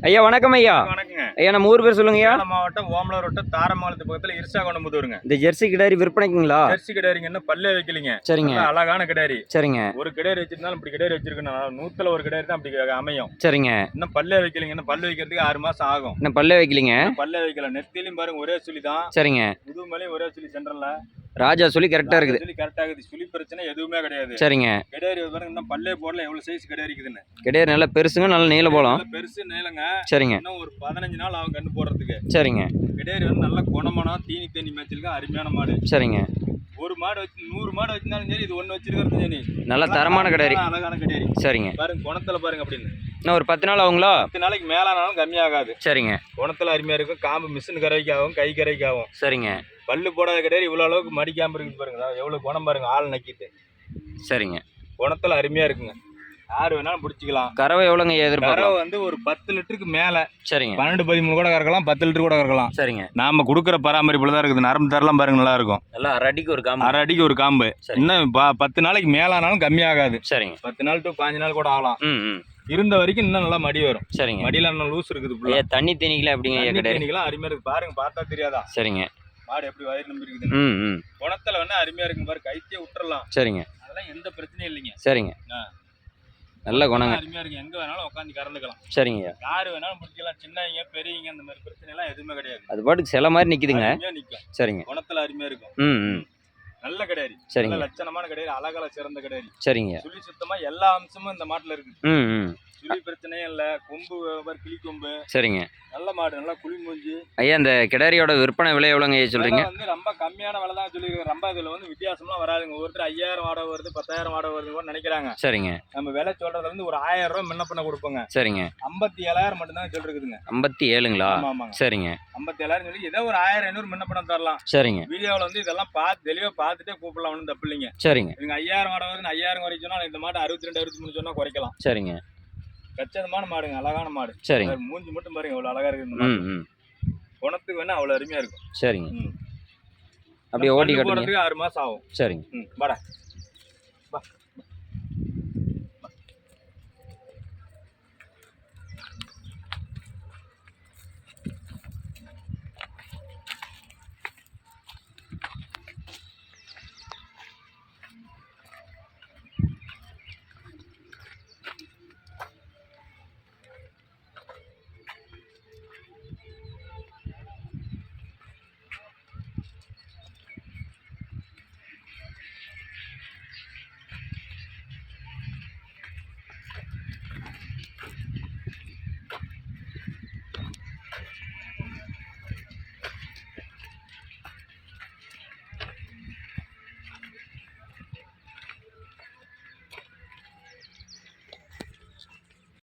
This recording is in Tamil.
ஐயா வணக்கம் ஐயா. வணக்கங்க ஐயா நம்ம ஊர் பேர் சொல்லுங்க ஐயா. சேலம் மாவட்டம் ஓமலூர் வட்டம் தாரமங்கலத்து பக்கத்துல இருசாகொண்டமுதூருங்க. இந்த ஜெர்சி கிடாரி விற்பனைக்குங்களா? ஜெர்சி கிடாரிங்க இன்னும் பல்லே வைக்கலிங்க. சரிங்க. நல்ல அழகான கிடாரி. சரிங்க. ஒரு கிடாரி வச்சிருந்தாலும் இப்படி கிடாரி வச்சிருக்கணும். 100ல ஒரு கிடாரி தான் அப்படி அமையும். சரிங்க. இன்னும் பல்லே வைக்கலிங்க. இன்னும் பல்லு வைக்கிறதுக்கு 6 மாசம் ஆகும். இன்னும் பல்லே வைக்கலிங்க. பல்லே வைக்கல. நெத்திலையும் பாருங்க ஒரே சுழி தான். சரிங்க. முதுமலையும் ஒரே சுழி சென்டர்ல. ராஜா சொல்லி கரெக்டா இருக்குது. சொல்லி கரெக்டா இருக்குது. சுழி பிரச்சனை எதுவுமே கிடையாது. சரிங்க. கிடாரி பாருங்க இன்னும் பல்லே போடல. எவ்வளவு சைஸ் கிடாரி இருக்குதுன்னு. கிடாரி நல்லா பெருசுங்க, நல்ல நீள போலாம். பெருசு நீளங்க. சரிங்க. இன்னும் ஒரு 15 நாள் ஆகும் கண்ணு போடுறதுக்கு. சரிங்க. கிடாரி வந்து நல்ல குணமான தீனி தண்ணி மேய்ச்சலுக்கு அருமையான மாடு. சரிங்க. ஒரு மாடு வச்சு 100 மாடு வச்சிருந்தாலும் சரி, இது ஒண்ணு வச்சிருக்கிறது சரி. நல்ல தரமான கிடாரி. அழகான கிடாரி. சரிங்க. பாருங்க குணத்துல பாருங்க அப்படின்னு. இன்னும் ஒரு 10 நாள் ஆகுங்களா? 10 நாளைக்கு மேலானாலும் கம்மியாகாது. சரிங்க. குணத்துல அருமையா இருக்கும். காம்பு மிஷின் கரைக்கு ஆகும், கை கரைக்கு ஆகும். சரிங்க. பல்லு போடாத கிடாரி இவ்வளவு அளவுக்கு மடிக்காம இருக்குது பாருங்க. எவ்வளவு குணம் பாருங்க, ஆள் நக்கிட்டு. சரிங்க. குணத்துல அருமையா இருக்குங்க. யாரு வேணாலும் பிடிச்சிக்கலாம். கறவை எவ்வளோங்க எதிர்பார்க்கலாம்? கறவை வந்து ஒரு 10 லிட்டருக்கு மேல. சரிங்க. 12 13 கூட கறக்கலாம், 10 லிட்டர் கூட கறக்கலாம். சரிங்க. நாம கொடுக்குற பராமரிப்புல தான் இருக்குது. நரம்பு தரலாம் பாருங்க, நல்லா இருக்கும். நல்லா அரை அடிக்கு ஒரு காம்பு. அரை அடிக்கு ஒரு காம்பு. இன்னும் 10 நாளைக்கு மேலானாலும் கம்மியாகாது. சரிங்க. 10 நாள் டு 15 நாள் கூட ஆகலாம். ம். இருந்த வரைக்கும் இன்னும் நல்லா மடி வரும். சரிங்க. மடியில இன்னும் லூஸ் இருக்குது. ஐயா தண்ணி தேனிக்கலாம் எப்படிங்க ஐயா கிடாரி? தண்ணிக்கெல்லாம் அருமையா இருக்கு பாருங்க, பார்த்தா தெரியாதா? சரிங்க. மாடு எப்படி வயிறு நம்பி இருக்குது. ம். குணத்துல வேணா அருமையா இருக்கு பாரு, கைத்தே விட்டுறலாம். சரிங்க. அதெல்லாம் எந்த பிரச்சனையும் இல்லைங்க. சரிங்க. நல்ல குணங்க. அருமையா இருக்கு. எங்க வேணாலும் உட்காந்து கறந்துக்கலாம். சரிங்க. யாரு வேணாலும் பிடிக்கலாம். சின்னவங்க பெரியவங்க அந்த மாதிரி பிரச்சனை எல்லாம் எதுவுமே கிடையாது. அது பாட்டுக்கு சில மாதிரி நிக்குதுங்க. அருமையா நிக்கும். சரிங்க. குணத்துல அருமையா இருக்கும். ம். நல்ல கிடாரி. சரிங்க. நல்ல லட்சணமான கிடாரி, அழகால சிறந்த கிடாரி. சரிங்க. சுழி சுத்தமா எல்லா அம்சமும் இந்த மாட்டுல இருக்கு. ம். சுழி பிரச்சனையும் இல்ல. கொம்பு கிளி கொம்பு. சரிங்க. நல்ல மாடு, நல்லா குழி மூஞ்சி. ஐயா இந்த கிடாரியோட விற்பனை விலை எவ்வளோங்க ஐயா சொல்றீங்க? வந்து ரொம்ப கம்மியான விலை தான் சொல்லியிருக்கேன். ரொம்ப இதுல வந்து வித்தியாசம்லாம் வராதுங்க. ஒருத்தர் 5000 வாடகை வருது, 10000 வாடகை வருது கூட நினைக்கிறாங்க. சரிங்க. நம்ம விலை சொல்றதுல இருந்து ஒரு 1000 ரூபாய் முன்ன பண்ண கொடுப்போங்க. சரிங்க. 57,000 மட்டும் தான் சொல்லிருக்குதுங்க. 57ங்களா? ஆமாங்க. சரிங்க. 57,000 சொல்லி ஏதோ ஒரு 1000 500 முன்ன பண்ண தரலாம். சரிங்க. வீடியோவில் வந்து இதெல்லாம் பார்த்து தெளிவாக பார்த்துட்டே கூப்பிடலாம். ஒன்றும் தப்பு இல்லைங்க. சரிங்க. நீங்க 5000 வாடகை வருது, 5000 குறைக்க சொன்னா இந்த மாடு 62 63 சொன்னா குறைக்கலாம். சரிங்க. கச்சிதமான மாடுங்க, அழகான மாடு. சரிங்க. மூஞ்சி மட்டும் பாருங்க எவ்வளவு அழகா இருக்கு. குணத்துக்கு வேணா அவ்வளவு அருமையா இருக்கும். சரிங்க. அப்படியே ஓட்டி கட்டுங்க. 6 மாசம் ஆகும். சரிங்க. வாடா.